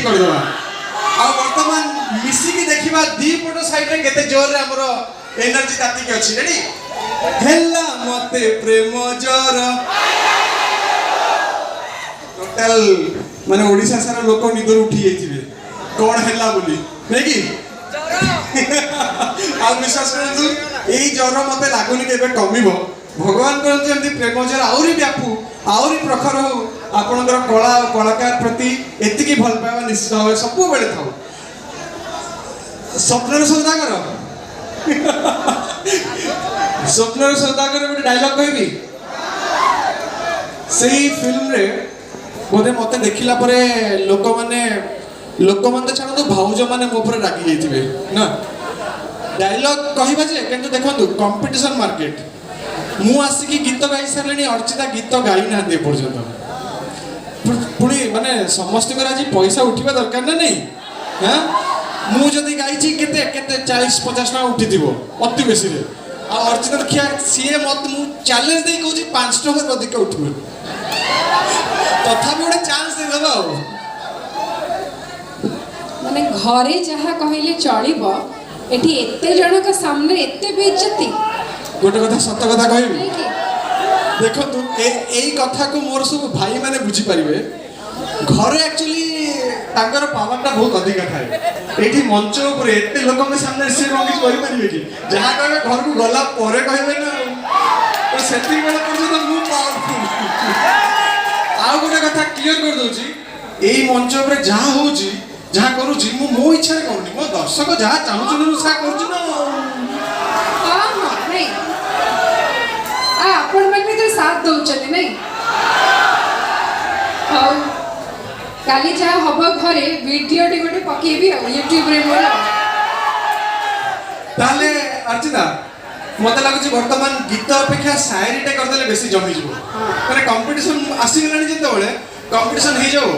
ready कर दवा आ वर्तमान मिसी की देखिबा दी फोटो साइड रे केते जोर रे हमरो एनर्जी ताती के अछि रेडी हेला मते प्रेम जोर टोटल माने ओडिसा सारा लोक निदर उठी जाइथिबे कोन हेला बोली नै कि आ विश्वास करतु एई जोर मते लागुनी केबे कमिबो भगवान करतु एमती प्रेम जोर आउरी व्यापू आउरी प्रखर हो आपनकर कला और कलाकार प्रति एतिकी भल पावा निश्चित भाव सब बेले थाउ स्वप्नर सौदागर स्वप्नर सौदागर गोटे डायलॉग कहबी सेही फिल्म रे बोधे मते देखिला परे लोक माने तो छाड़ू भाउज माने मो पर रागी जाइथिबे ना डायलॉग कहबा जे किंतु देखंतु कंपटीशन मार्केट मु आसिकी गीत गाई सारलेनी अर्चिता गीत गाई ना दे पर्यंत पुणी माने समस्त को आज पैसा उठिबा दरकार ना नहीं हां मु जदी गाइची केते केते 40-50 ना उठी दिबो अति बेसी रे आ अर्चिता खिया सीए मत मु चैलेंज दे कहूची 5 टका अधिक उठिबो तथापि गोटे चांस दे दबा माने घरे जहा कहले चलिबो एठी एते जनक सामने एते बेइज्जती गोटे कथा सत्य कथा कहबी देखो तू एई कथा को मोर सब भाई माने बुझी परिबे घरे एक्चुअली ताकर पावर टा बहुत अधिक थाए एठी मंच ऊपर एते लोक के सामने से रंगी करि परिबे कि जहा कहबे घर को गला परे कहबे ना तो सेटिंग वाला पर्यंत मु पावरफुल आ गोटे कथा क्लियर कर दोची एई मंच ऊपर जहा होची जहा करूची मु मो इच्छा रे करूनी मो दर्शक जहा चाहूचन सा करूची ना हां हां नहीं आ अपन मन में तो साथ दउचले नहीं हां काली जा हबो घरे वीडियो टी गोटे पकेबी आ YouTube रे मोर ताले अर्चिता मते लागुची वर्तमान गीत अपेक्षा शायरी टे करदेले बेसी जमी जबो माने कंपटीशन आसी गलानी जते बेले कंपटीशन हे जाओ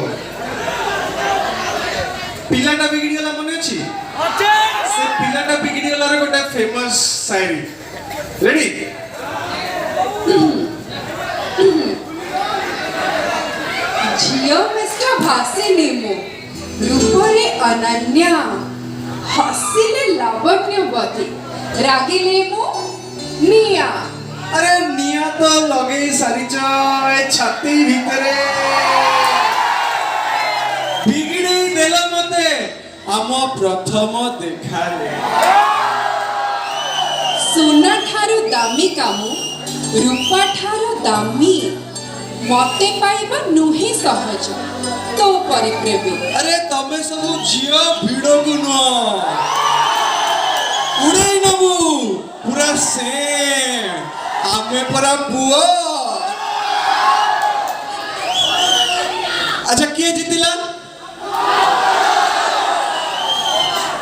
पिलाटा बिगड़ी गला मने अछि से पिलाटा बिगड़ी गला रे गोटे फेमस शायरी रेडी झियो मिस्टर भासिनी मो रूपरे अनन्या हसिले लावण्यवती रागिले मो निया अरे निया तो लगे सारिच ए छाती भीतरे बिगड़ी देला मते आम प्रथम देखाले सोना ठारू दामी कामु रूपा ठारू दामी मते पाइबा नुहे सहज तो परे प्रेमी अरे तमे सब झियो भिड़ो को न उड़े नबु पूरा से आमे परा पुओ अच्छा के जितिला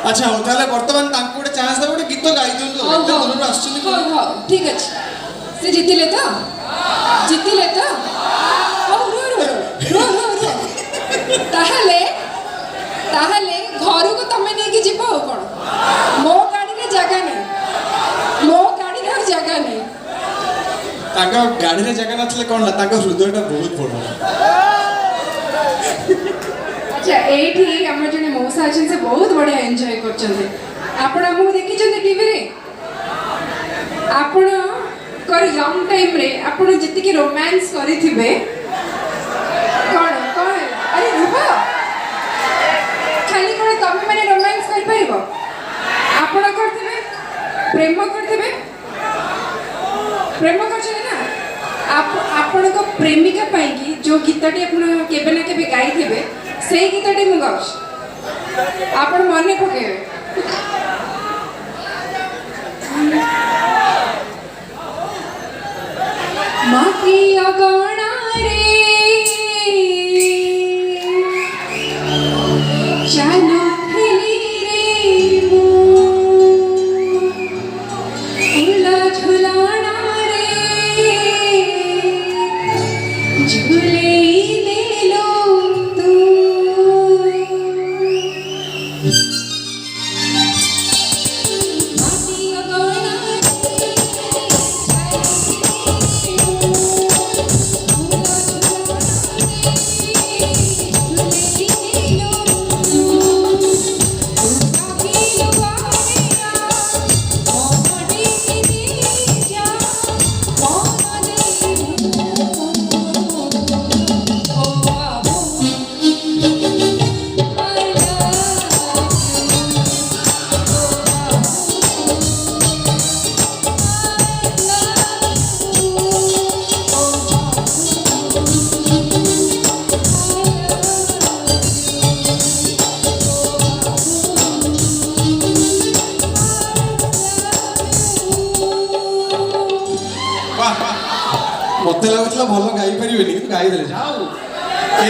अच्छा हो ताले वर्तमान तांको गोटे चांस दे गोटे गीत गाई दियो तो एते दूर आछुनी हो हो ठीक अछि से जितिले तो हो रो ताहले घर को तमे नै कि जीवो कोन मो गाड़ी रे जगह नै ताका गाड़ी रे जगह नथले कोन ला ताका हृदयटा बहुत बड़ अच्छा एठी हमर जने मौसा अछन से बहुत बढ़िया एन्जॉय करछन आपण हमहु देखि छन टीवी रे आपण कर यंग टाइम रे आपण जति के रोमांस करिथिबे कोन अरे रुबा खाली कोन तमे माने रोमांस कर परिबो आपण करथिबे प्रेम करछन ना आपण को प्रेमिका पाई की जो गीतटी आपण केबे ना केबे गाई थिबे सेही गीतटी मु गाउछ आपण मने पकेबे माटी अगणा रे चालू फिली रे मो उला झुलाना रे झूले दे लो तू माटी अगणा रे ମତେ ଲାଗୁଥିଲା ଭଲ ଗାଇ ପାରିବେନି କିନ୍ତୁ ଗାଇଦେଲେ ଯାହା ହଉ